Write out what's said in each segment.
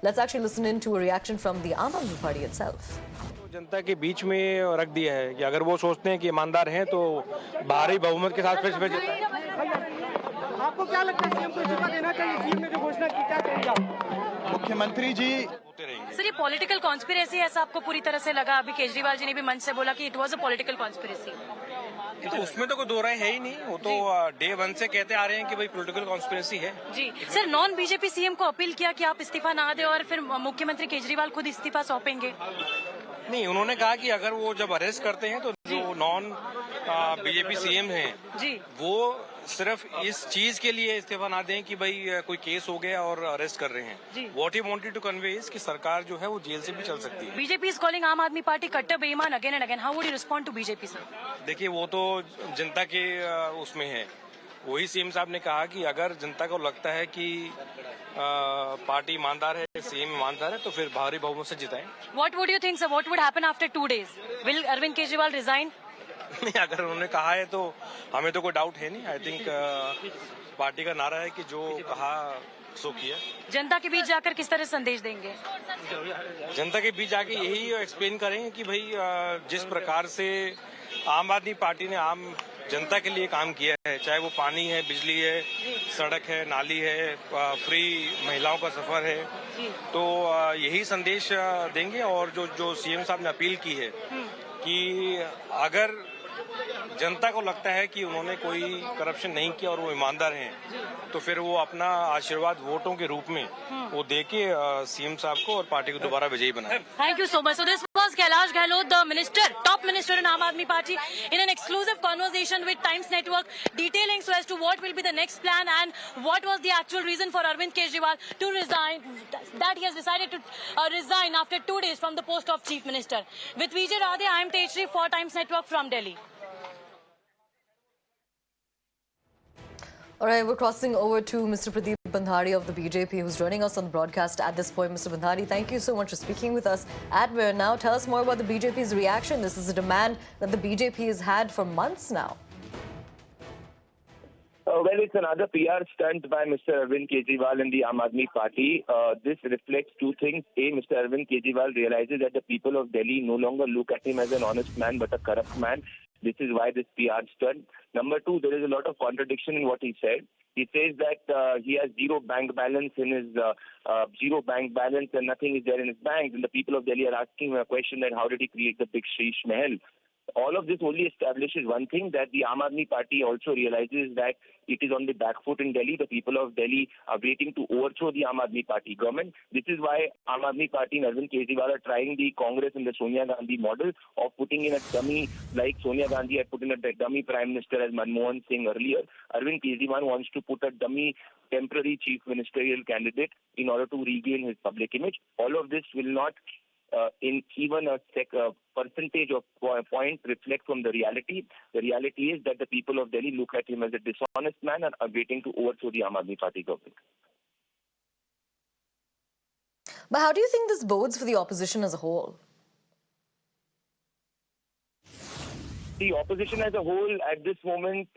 Let's actually listen in to a reaction from the Aam Aadmi Party itself. जनता के बीच में रख दिया है कि अगर वो सोचते हैं कि ईमानदार हैं तो भारी बहुमत के साथ फिर आपको क्या लगता है सीएम को इस्तीफा देना चाहिए? सीएम ने जो घोषणा की, क्या कहेंगे आप? मुख्यमंत्री जी होते रहेंगे। सर, ये पॉलिटिकल कॉन्स्पिरेसी ऐसा आपको पूरी तरह से लगा? अभी केजरीवाल जी ने भी मंच से बोला कि it was a political conspiracy. तो उसमें तो कोई दो राय है ही नहीं। वो तो डे वन से कहते आ रहे हैं कि भाई पॉलिटिकल कॉन्स्पिरेसी है। जी सर, नॉन बीजेपी सीएम को अपील किया कि आप इस्तीफा ना दें और फिर मुख्यमंत्री केजरीवाल खुद इस्तीफा सौंपेंगे। नहीं, उन्होंने कहा कि अगर वो जब अरेस्ट करते हैं तो जो नॉन बीजेपी सीएम हैं जी, वो सिर्फ इस चीज के लिए इस्तीफा ना दें कि भाई कोई केस हो गया और अरेस्ट कर रहे जी। हैं। What he wanted to convey is कि सरकार जो है वो जेल से भी चल सकती है। बीजेपी इज कॉलिंग आम आदमी पार्टी कट्टर बेईमान again and again. How would you respond to BJP sir? देखिए, वो तो जनता के उसमें है। वही सीएम साहब ने कहा कि अगर जनता को लगता है कि पार्टी ईमानदार है, सीएम ईमानदार है, तो फिर भारी बहुमत से जिताएं। What would you think sir? What would happen after 2 days? Will Arvind Kejriwal resign? नहीं, अगर उन्होंने कहा है तो हमें तो कोई डाउट है नहीं। आई थिंक पार्टी का नारा है कि जो कहा सो किया। जनता के बीच जाकर किस तरह संदेश देंगे? जनता के बीच जाके यही एक्सप्लेन करेंगे कि भाई जिस प्रकार से आम आदमी पार्टी ने आम जनता के लिए काम किया है, चाहे वो पानी है, बिजली है, सड़क है, नाली है, फ्री महिलाओं का सफर है, तो यही संदेश देंगे। और जो सीएम साहब ने अपील की है कि अगर जनता को लगता है कि उन्होंने कोई करप्शन नहीं किया और वो ईमानदार हैं, तो फिर वो अपना आशीर्वाद वोटों के रूप में वो देके सीएम साहब को और पार्टी को दोबारा विजयी बनाए। Thank you so much. So this was Kailash Gehlot, the minister, top minister in Aam Aadmi Party, in an exclusive conversation with Times Network, detailing so as to what will be the next plan and what was the actual reason for Arvind Kejriwal to resign, that he has decided to resign after 2 days from the post of chief minister. With Vijay Radhe, I am Tejri for Times Network from Delhi. All right, we're crossing over to Mr. Pradeep Bandhari of the BJP, who's joining us on the broadcast at this point. Mr. Bandhari, thank you so much for speaking with us at Where Now. Tell us more about the BJP's reaction. This is a demand that the BJP has had for months now. Well, it's another PR stunt by Mr. Arvind Kejriwal and the Aam Aadmi Party. This reflects two things. A, Mr. Arvind Kejriwal realizes that the people of Delhi no longer look at him as an honest man but a corrupt man. This is why this PR stunt. Number two, there is a lot of contradiction in what he said. He says that he has zero bank balance in his and nothing is there in his bank. And the people of Delhi are asking him a question that how did he create the big Sheesh Mahal? All of this only establishes one thing, that the Aam Aadmi Party also realizes that it is on the back foot in Delhi. The people of Delhi are waiting to overthrow the Aam Aadmi Party government. This is why Aam Aadmi Party and Arvind Kejriwal are trying the Congress and the Sonia Gandhi model of putting in a dummy, like Sonia Gandhi had put in a dummy Prime Minister as Manmohan Singh earlier. Arvind Kejriwal wants to put a dummy temporary chief ministerial candidate in order to regain his public image. All of this will not in even a percentage of point reflect from the reality. The reality is that the people of Delhi look at him as a dishonest man and are waiting to overthrow the Aam Aadmi Party government. But how do you think this bodes for the opposition as a whole? The opposition as a whole at this moment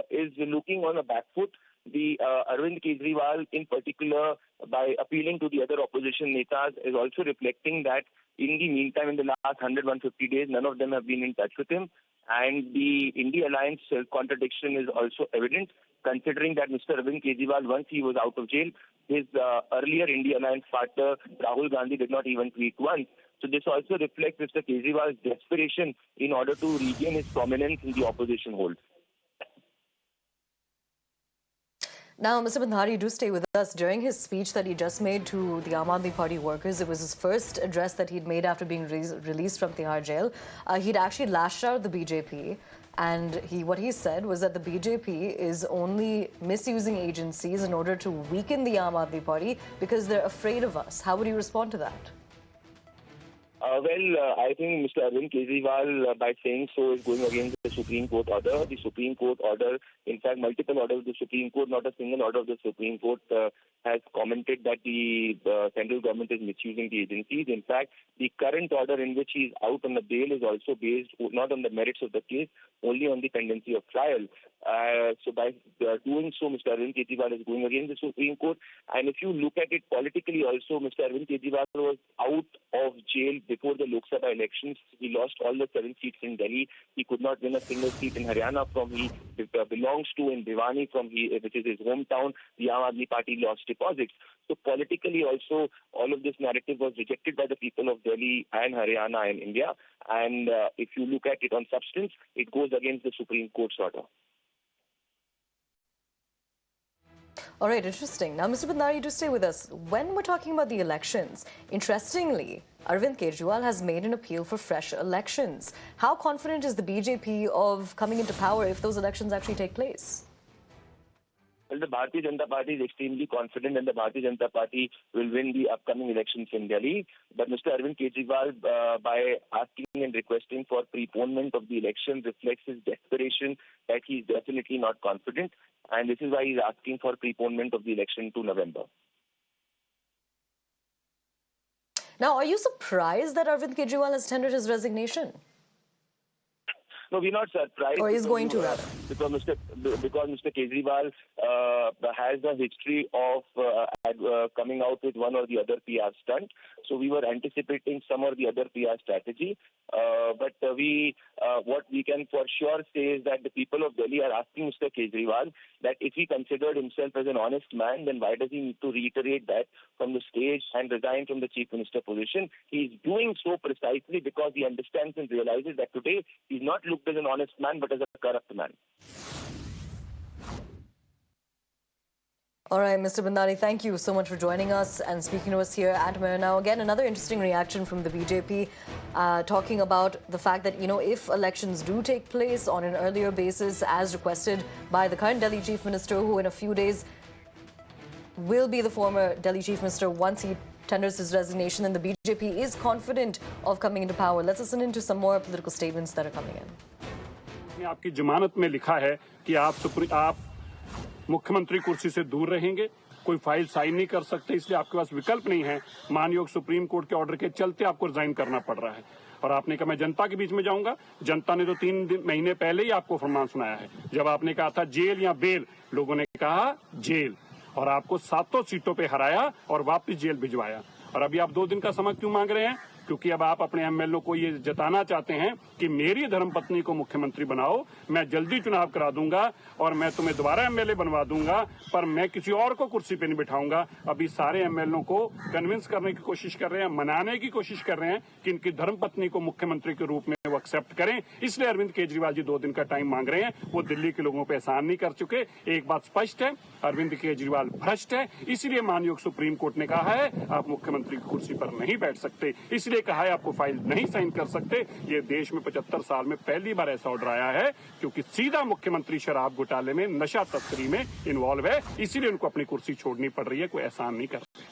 is looking on a back foot. The Arvind Kejriwal in particular, by appealing to the other opposition netas, is also reflecting that in the meantime, in the last 150 days, none of them have been in touch with him. And the India Alliance contradiction is also evident, considering that Mr. Arvind Kejriwal, once he was out of jail, his earlier India Alliance partner, Rahul Gandhi, did not even tweet once. So this also reflects Mr. Kejriwal's desperation in order to regain his prominence in the opposition hold. Now, Mr. Bandhari, do stay with us. During his speech that he just made to the Aam Aadmi Party workers, it was his first address that he'd made after being released from Tihar jail. He'd actually lashed out at the BJP, and what he said was that the BJP is only misusing agencies in order to weaken the Aam Aadmi Party because they're afraid of us. How would you respond to that? I think Mr. Arvind Kejriwal, by saying so, is going against the Supreme Court order. The Supreme Court order, in fact, multiple orders of the Supreme Court, not a single order of the Supreme Court, has commented that the central government is misusing the agencies. In fact, the current order in which he is out on the bail is also based not on the merits of the case, only on the pendency of trial. So by doing so, Mr. Arvind Kejriwal is going against the Supreme Court. And if you look at it politically also, Mr. Arvind Kejriwal was out of jail before the Lok Sabha elections. He lost all the 7 seats in Delhi. He could not win a single seat in Haryana from he belongs to, in Bhiwani from which is his hometown. The Aam Aadmi Party lost deposits. So politically also, all of this narrative was rejected by the people of Delhi and Haryana and India. And if you look at it on substance, it goes against the Supreme Court's order. All right, interesting. Now, Mr. Bhandari, do stay with us. When we're talking about the elections, interestingly, Arvind Kejriwal has made an appeal for fresh elections. How confident is the BJP of coming into power if those elections actually take place? Well, the Bharatiya Janata Party is extremely confident and the Bharatiya Janata Party will win the upcoming elections in Delhi. But Mr. Arvind Kejriwal, by asking and requesting for preponement of the election, reflects his desperation that he is definitely not confident. And this is why he is asking for preponement of the election to November. Now, are you surprised that Arvind Kejriwal has tendered his resignation? No, we're not surprised. Or is going to, rather. Because Mr. Kejriwal has a history of coming out with one or the other PR stunt. So we were anticipating some or the other PR strategy. But what we can for sure say is that the people of Delhi are asking Mr. Kejriwal that if he considered himself as an honest man, then why does he need to reiterate that from the stage and resign from the Chief Minister position? He is doing so precisely because he understands and realizes that today he's not looked as an honest man but as a corrupt man. All right, Mr. Bhandari, thank you so much for joining us and speaking to us here at Mirror. Now, again, another interesting reaction from the BJP talking about the fact that, if elections do take place on an earlier basis as requested by the current Delhi Chief Minister, who in a few days will be the former Delhi Chief Minister once he tenders his resignation, then the BJP is confident of coming into power. Let's listen into some more political statements that are coming in. आपकी जमानत में लिखा है कि आप मुख्यमंत्री कुर्सी से दूर रहेंगे, कोई फाइल साइन नहीं कर सकते, इसलिए आपके पास विकल्प नहीं है। मानयोग सुप्रीम कोर्ट के ऑर्डर के चलते आपको रिजाइन करना पड़ रहा है। और आपने कहा मैं जनता के बीच में जाऊंगा। जनता ने तो 3 महीने पहले ही आपको फरमान सुनाया है। जब आपने कहा था जेल या बेल, लोगों ने कहा जेल, और आपको 7 सीटों पे हराया और वापस जेल भिजवाया। और अभी आप 2 दिन का समय क्यों मांग रहे हैं? क्योंकि अब आप अपने एमएलए को ये जताना चाहते हैं कि मेरी धर्मपत्नी को मुख्यमंत्री बनाओ, मैं जल्दी चुनाव करा दूंगा और मैं तुम्हें दोबारा एमएलए बनवा दूंगा, पर मैं किसी और को कुर्सी पे नहीं बिठाऊंगा। अभी सारे एमएलए को कन्विंस करने की कोशिश कर रहे हैं, मनाने की कोशिश कर रहे हैं कि इनकी धर्मपत्नी को मुख्यमंत्री के रूप में वो एक्सेप्ट करें। इसलिए अरविंद केजरीवाल जी 2 दिन का टाइम मांग रहे हैं। वो दिल्ली के लोगों पर एहसान नहीं कर चुके। एक बात स्पष्ट है, अरविंद केजरीवाल भ्रष्ट है। इसलिए मानयोग सुप्रीम कोर्ट ने कहा है आप मुख्यमंत्री की कुर्सी पर नहीं बैठ सकते। इसलिए कहा है आपको फाइल नहीं साइन कर सकते। ये देश में 75 साल में पहली बार ऐसा ऑर्डर आया है, क्योंकि सीधा मुख्यमंत्री शराब घोटाले में, नशा तस्करी में इन्वॉल्व है। इसीलिए उनको अपनी कुर्सी छोड़नी पड़ रही है, कोई एहसान नहीं करते।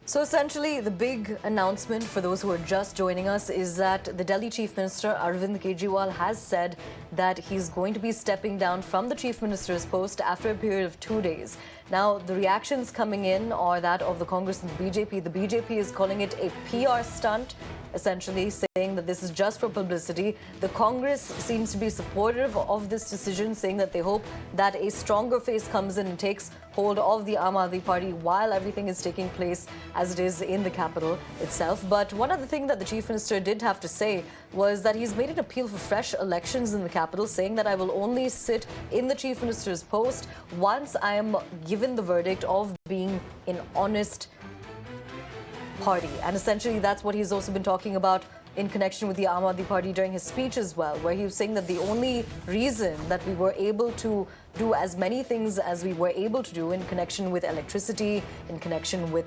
So essentially, the big announcement for those who are just joining us is that the Delhi Chief Minister Arvind Kejriwal has said that he's going to be stepping down from the Chief Minister's post after a period of 2 days. Now, the reactions coming in are that of the Congress and the BJP. The BJP is calling it a PR stunt, essentially saying that this is just for publicity. The Congress seems to be supportive of this decision, saying that they hope that a stronger face comes in and takes hold of the Aam Aadmi Party while everything is taking place as it is in the capital itself. But one other thing that the Chief Minister did have to say was that he's made an appeal for fresh elections in the capital, saying that I will only sit in the Chief Minister's post once I am given the verdict of being an honest party. And essentially that's what he's also been talking about in connection with the Aam Aadmi Party during his speech as well, where he was saying that the only reason that we were able to do as many things as we were able to do in connection with electricity, in connection with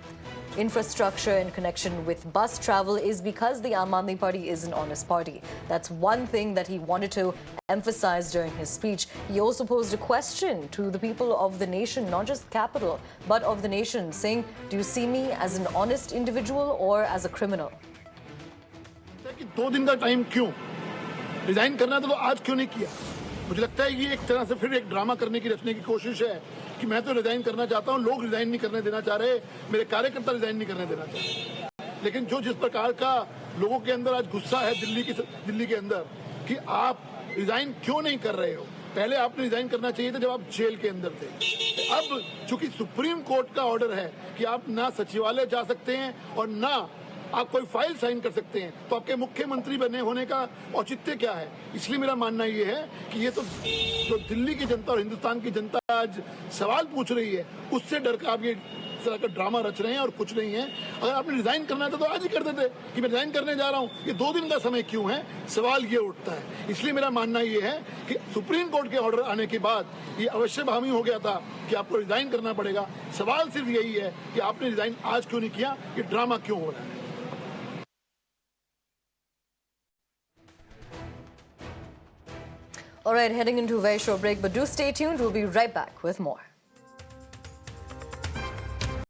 infrastructure, in connection with bus travel, is because the Aam Aadmi Party is an honest party. That's one thing that he wanted to emphasize during his speech. He also posed a question to the people of the nation, not just capital, but of the nation, saying, do you see me as an honest individual or as a criminal? 2 दिन का time क्यों? Resign करना था तो आज क्यों नहीं किया? मुझे लगता है ये एक तरह से फिर एक ड्रामा करने की रचने की कोशिश है कि मैं तो रिजाइन करना चाहता हूँ, लोग रिजाइन नहीं करने देना चाह रहे, मेरे कार्यकर्ता रिजाइन नहीं करने देना चाह रहे। लेकिन जो जिस प्रकार का लोगों के अंदर आज गुस्सा है दिल्ली के अंदर कि आप रिजाइन क्यों नहीं कर रहे हो, पहले आपने रिजाइन करना चाहिए था जब आप जेल के अंदर थे। अब चूंकि सुप्रीम कोर्ट का ऑर्डर है कि आप ना सचिवालय जा सकते हैं और ना आप कोई फाइल साइन कर सकते हैं, तो आपके मुख्यमंत्री बने होने का औचित्य क्या है? इसलिए मेरा मानना ये है कि ये तो जो दिल्ली की जनता और हिंदुस्तान की जनता आज सवाल पूछ रही है, उससे डर कर आप ये इस तरह का ड्रामा रच रहे हैं और कुछ नहीं है। अगर आपने रिजाइन करना था तो आज ही कर देते कि मैं रिजाइन करने जा रहा हूँ। ये 2 दिन का समय क्यों है, सवाल ये उठता है। इसलिए मेरा मानना ये है कि सुप्रीम कोर्ट के ऑर्डर आने के बाद ये अवश्य हामी हो गया था कि आपको रिजाइन करना पड़ेगा। सवाल सिर्फ यही है कि आपने रिजाइन आज क्यों नहीं किया, ये ड्रामा क्यों हो रहा है। All right, heading into a very short break, but do stay tuned. We'll be right back with more.